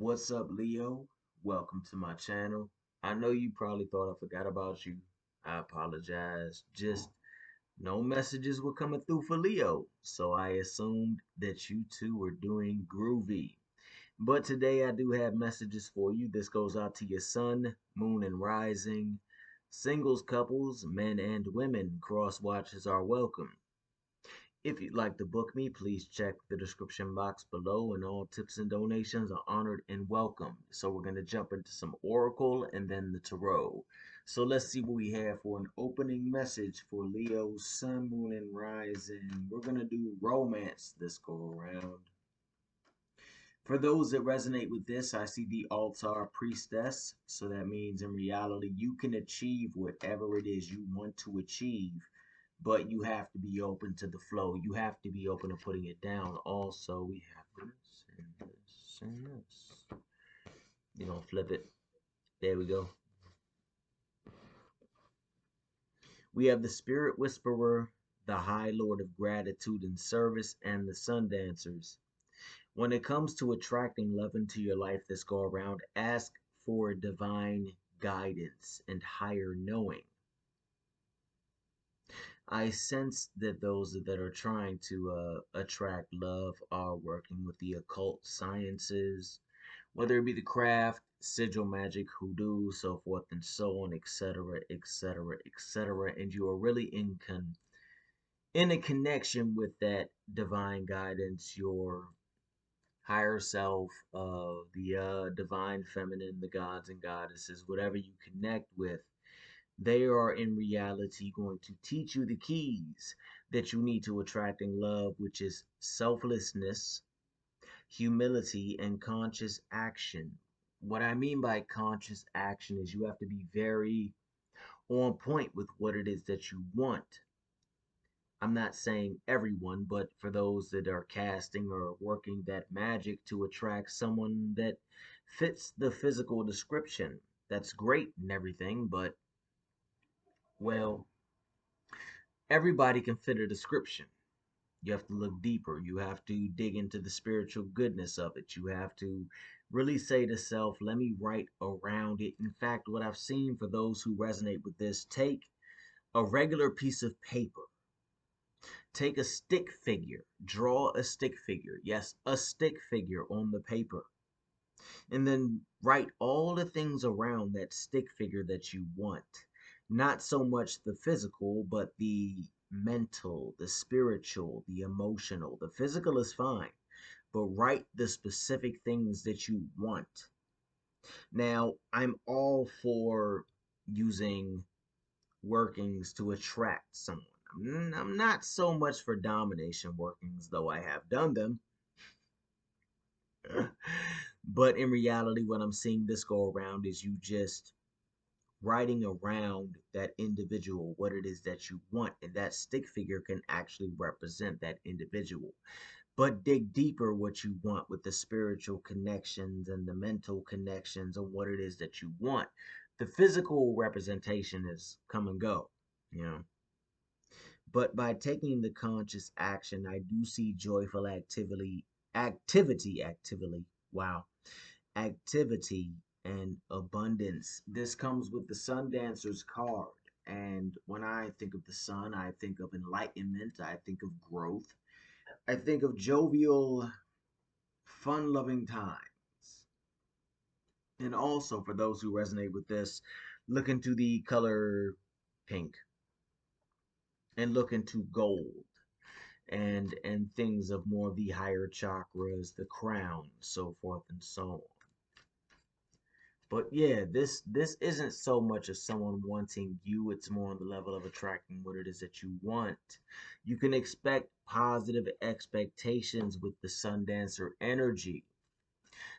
What's up, Leo? Welcome to my channel. I know you probably thought I forgot about you. I apologize. Just no messages were coming through for Leo, so I assumed that you two were doing groovy. But today I do have messages for you. This goes out to your sun, moon, and rising. Singles, couples, men and women, cross watchers are welcome. If you'd like to book me, please check the description box below, and all tips and donations are honored and welcome. So we're going to jump into some Oracle and then the Tarot. So let's see what we have for an opening message for Leo's Sun, Moon, and Rising. We're going to do romance this go around. For those that resonate with this, I see the altar priestess. So that means in reality, you can achieve whatever it is you want to achieve, but you have to be open to the flow. You have to be open to putting it down. Also, we have this and this and this. You're going to flip it. There we go. We have the Spirit Whisperer, the High Lord of Gratitude and Service, and the Sun Dancers. When it comes to attracting love into your life this go around, ask for divine guidance and higher knowing. I sense that those that are trying to attract love are working with the occult sciences, whether it be the craft, sigil magic, hoodoo, so forth and so on, etc., etc., etc. And you are really in a connection with that divine guidance, your higher self, the divine feminine, the gods and goddesses, whatever you connect with, they are in reality going to teach you the keys that you need to attracting love, which is selflessness, humility, and conscious action. What I mean by conscious action is you have to be very on point with what it is that you want. I'm not saying everyone, but for those that are casting or working that magic to attract someone that fits the physical description, that's great and everything, but well, everybody can fit a description. You have to look deeper. You have to dig into the spiritual goodness of it. You have to really say to self, let me write around it. In fact, what I've seen for those who resonate with this, take a regular piece of paper, take a stick figure, draw a stick figure. Yes, a stick figure on the paper. And then write all the things around that stick figure that you want. Not so much the physical, but the mental, the spiritual, the emotional. The physical is fine, but write the specific things that you want. Now, I'm all for using workings to attract someone. I'm not so much for domination workings, though I have done them. But in reality, what I'm seeing this go around is you just writing around that individual what it is that you want, and that stick figure can actually represent that individual. But dig deeper what you want with the spiritual connections and the mental connections on what it is that you want. The physical representation is come and go, you know. But by taking the conscious action, I do see joyful activity, wow, activity and abundance. This comes with the Sun Dancer's card. And when I think of the sun, I think of enlightenment, I think of growth, I think of jovial, fun loving times. And also, for those who resonate with this, look into the color pink and look into gold and things of more of the higher chakras, the crown, so forth and so on. But yeah, this isn't so much as someone wanting you, it's more on the level of attracting what it is that you want. You can expect positive expectations with the Sun Dancer energy.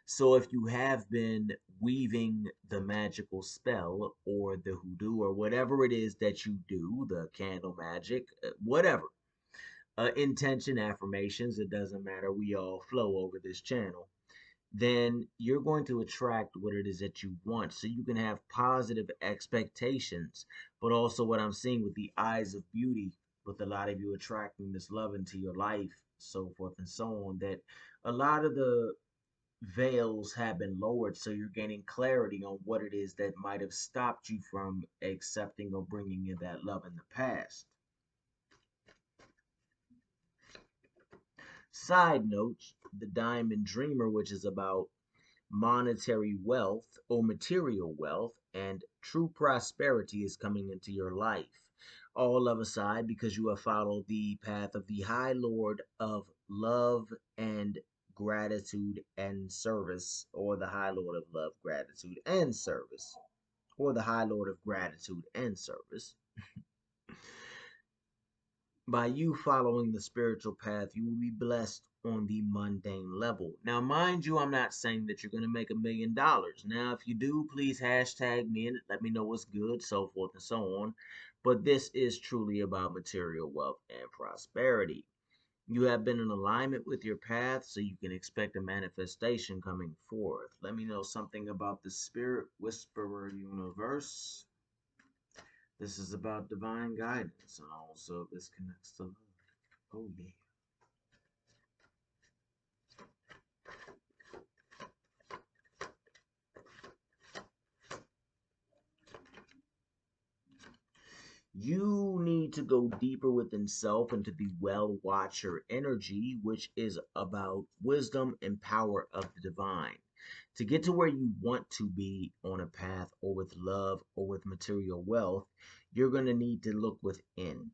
So if you have been weaving the magical spell or the hoodoo or whatever it is that you do, the candle magic, whatever, intention, affirmations, it doesn't matter. We all flow over this channel. Then you're going to attract what it is that you want. So you can have positive expectations, but also what I'm seeing with the eyes of beauty, with a lot of you attracting this love into your life, so forth and so on, that a lot of the veils have been lowered, so you're gaining clarity on what it is that might have stopped you from accepting or bringing in that love in the past. Side note, the Diamond Dreamer, which is about monetary wealth or material wealth and true prosperity, is coming into your life. All of a side because you have followed the path of the High Lord of love and gratitude and service, or the High Lord of love, gratitude, and service, or the High Lord of gratitude and service. By you following the spiritual path, you will be blessed on the mundane level. Now, mind you, I'm not saying that you're going to make $1 million. Now, if you do, please hashtag me and let me know what's good, so forth and so on. But this is truly about material wealth and prosperity. You have been in alignment with your path, so you can expect a manifestation coming forth. Let me know something about the Spirit Whisperer universe. This is about divine guidance, and also this connects to love. Oh, yeah. You need to go deeper within self into the well watcher energy, which is about wisdom and power of the divine. To get to where you want to be on a path or with love or with material wealth, you're going to need to look within.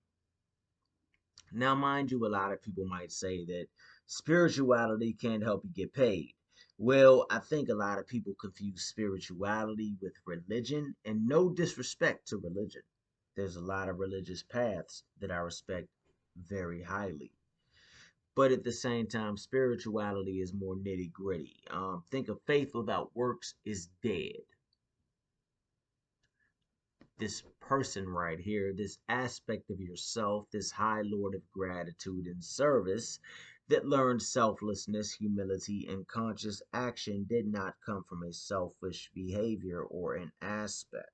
Now, mind you, a lot of people might say that spirituality can't help you get paid. Well, I think a lot of people confuse spirituality with religion, and no disrespect to religion. There's a lot of religious paths that I respect very highly. But at the same time, spirituality is more nitty gritty. Think of faith without works is dead. This person right here, this aspect of yourself, this high lord of gratitude and service that learned selflessness, humility, and conscious action did not come from a selfish behavior or an aspect.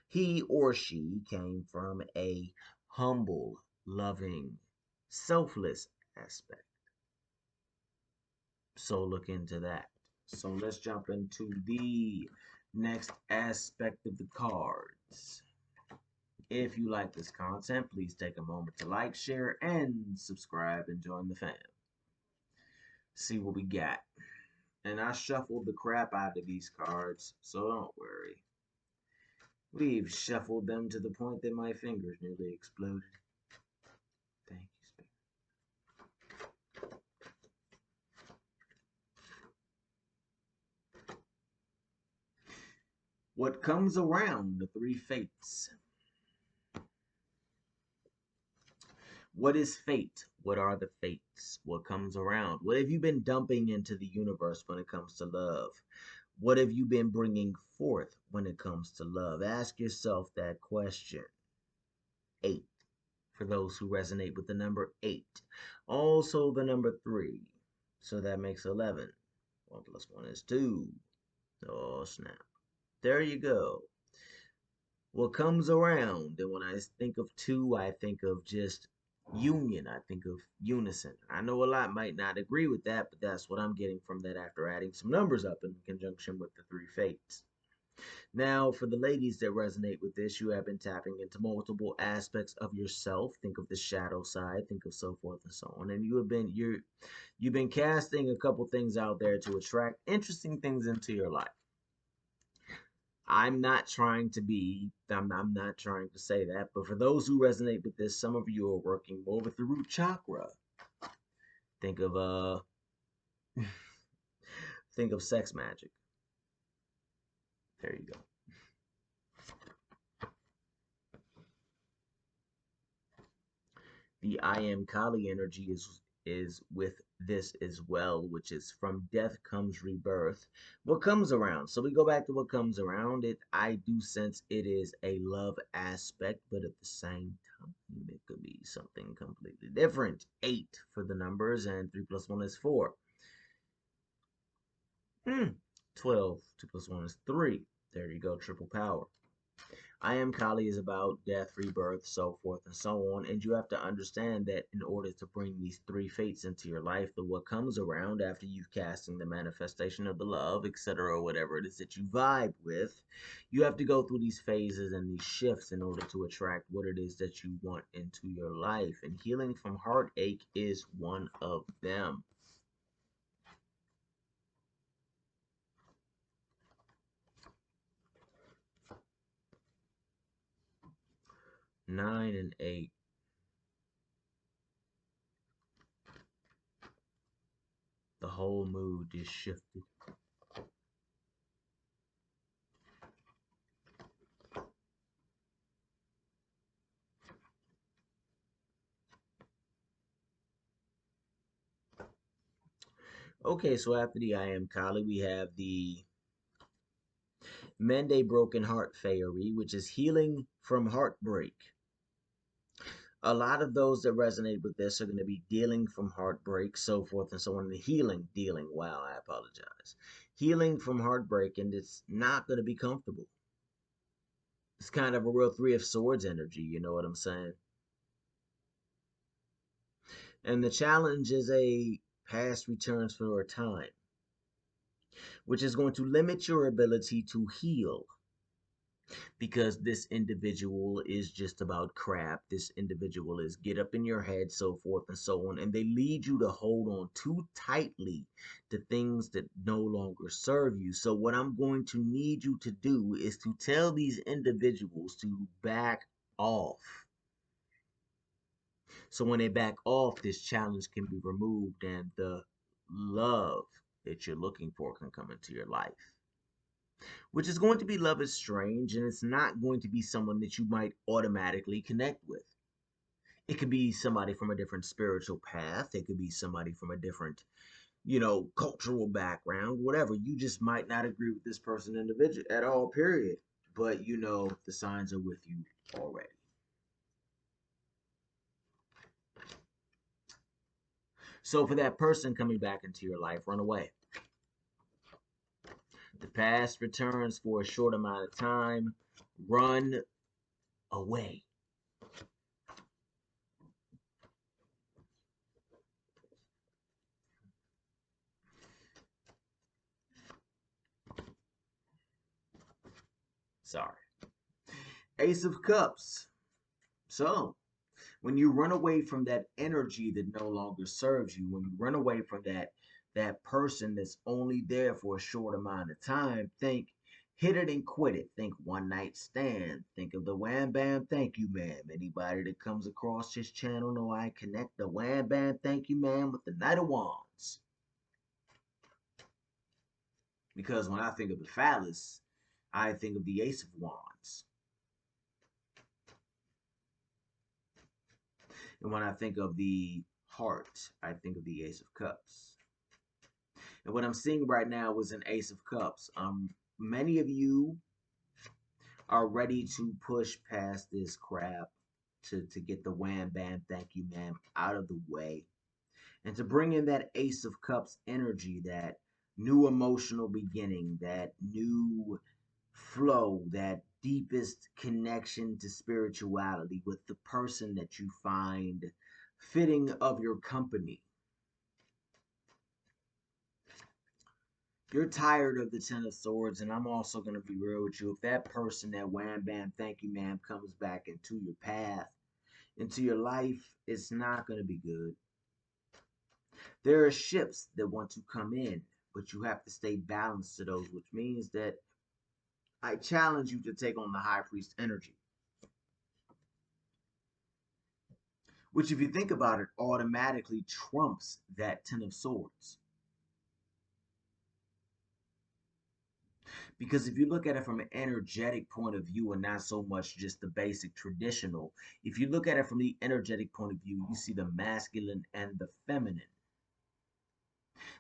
He or she came from a humble, loving, selfless aspect. So look into that. So let's jump into the next aspect of the cards. If you like this content, please take a moment to like, share, and subscribe and join the fam. See what we got. And I shuffled the crap out of these cards, so don't worry. We've shuffled them to the point that my fingers nearly exploded. Thank you, Spirit. What comes around, the three fates. What is fate? What are the fates? What comes around? What have you been dumping into the universe when it comes to love? What have you been bringing forth when it comes to love? Ask yourself that question. 8, for those who resonate with the number 8. Also the number 3. So that makes 11. 1 plus 1 is 2. Oh, snap. There you go. What comes around, and when I think of 2, I think of just union. I think of unison. I know a lot might not agree with that, but that's what I'm getting from that after adding some numbers up in conjunction with the 3 fates. Now, for the ladies that resonate with this, you have been tapping into multiple aspects of yourself. Think of the shadow side, think of so forth and so on. And you've been casting a couple things out there to attract interesting things into your life. I'm not trying to say that, but for those who resonate with this, some of you are working more with the root chakra. Think of think of sex magic. There you go. The I am Kali energy is with this as well, which is from death comes rebirth. What comes around? So we go back to what comes around. I do sense it is a love aspect, but at the same time, it could be something completely different. 8 for the numbers, and 3 plus 1 is 4. 12. 2 plus 1 is 3. There you go, triple power. I am Kali is about death, rebirth, so forth and so on. And you have to understand that in order to bring these three fates into your life, the what comes around after you've casting the manifestation of the love, etc., or whatever it is that you vibe with, you have to go through these phases and these shifts in order to attract what it is that you want into your life. And healing from heartache is one of them. 9 and 8. The whole mood is shifted. Okay, so after the I am Kali, we have the Mend a Broken Heart Fairy, which is healing from heartbreak. A lot of those that resonate with this are going to be dealing from heartbreak, so forth and so on. Dealing. Wow, I apologize. Healing from heartbreak, and it's not going to be comfortable. It's kind of a real Three of Swords energy, you know what I'm saying? And the challenge is a past returns for a time, which is going to limit your ability to heal because this individual is just about crap. This individual is get up in your head, so forth and so on. And they lead you to hold on too tightly to things that no longer serve you. So, what I'm going to need you to do is to tell these individuals to back off. So, when they back off, this challenge can be removed and the love that you're looking for can come into your life, which is going to be love is strange, and it's not going to be someone that you might automatically connect with. It could be somebody from a different spiritual path. It could be somebody from a different, cultural background, whatever. You just might not agree with this person individual at all, period. But the signs are with you already. So for that person coming back into your life, run away. The past returns for a short amount of time. Run away. Sorry. Ace of Cups. So, when you run away from that energy that no longer serves you, when you run away from that person that's only there for a short amount of time, think hit it and quit it. Think one night stand. Think of the Wham Bam Thank You Man. Anybody that comes across this channel know I connect the Wham Bam Thank You Man with the Knight of Wands. Because when I think of the phallus, I think of the Ace of Wands. And when I think of the heart, I think of the Ace of Cups. And what I'm seeing right now is an Ace of Cups. Many of you are ready to push past this crap to get the Wham Bam Thank You Man out of the way and to bring in that Ace of Cups energy, that new emotional beginning, that new flow, that deepest connection to spirituality with the person that you find fitting of your company. You're tired of the Ten of Swords, and I'm also going to be real with you. If that person, that Wham Bam Thank You Man, comes back into your path, into your life, it's not going to be good. There are ships that want to come in, but you have to stay balanced to those, which means that I challenge you to take on the High Priest energy. Which, if you think about it, automatically trumps that Ten of Swords. Because if you look at it from an energetic point of view and not so much just the basic traditional, if you look at it from the energetic point of view, you see the masculine and the feminine.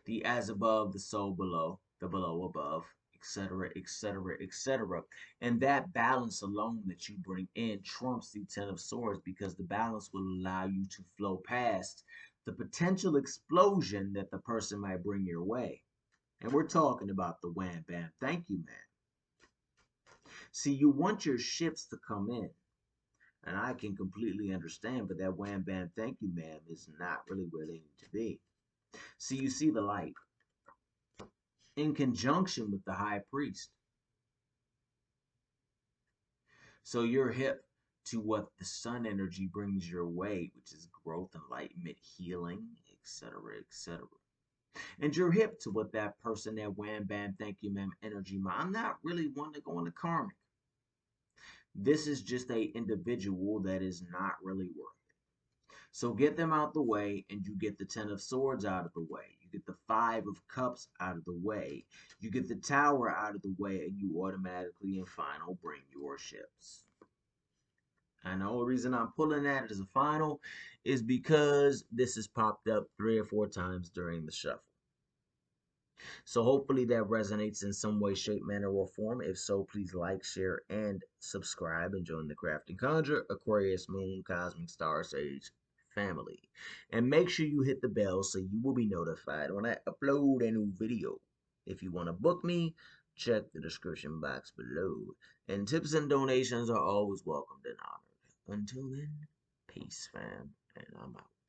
The as above, the so below, the below above, etc., etc., etc. And that balance alone that you bring in trumps the Ten of Swords because the balance will allow you to flow past the potential explosion that the person might bring your way. And we're talking about the Wham Bam Thank You Man. See, you want your ships to come in, and I can completely understand, but that wham bam thank you ma'am is not really where they need to be. See, you see the light in conjunction with the high priest. So you're hip to what the sun energy brings your way, which is growth, enlightenment, healing, etc., etc. And you're hip to what that person, that wham bam thank you ma'am energy. I'm not really one to go into karmic. This is just a individual that is not really worth it. So get them out the way, and you get the 10 of swords out of the way. You get the 5 of cups out of the way. You get the tower out of the way, and you automatically and final bring your ships. And the only reason I'm pulling that as a final is because this has popped up 3 or 4 times during the shuffle. So hopefully that resonates in some way, shape, manner, or form. If so, please like, share, and subscribe and join the Craft and Conjure Aquarius Moon Cosmic Star Sage family. And make sure you hit the bell so you will be notified when I upload a new video. If you want to book me, check the description box below. And tips and donations are always welcomed and honored. Until then, peace, fam, and I'm out.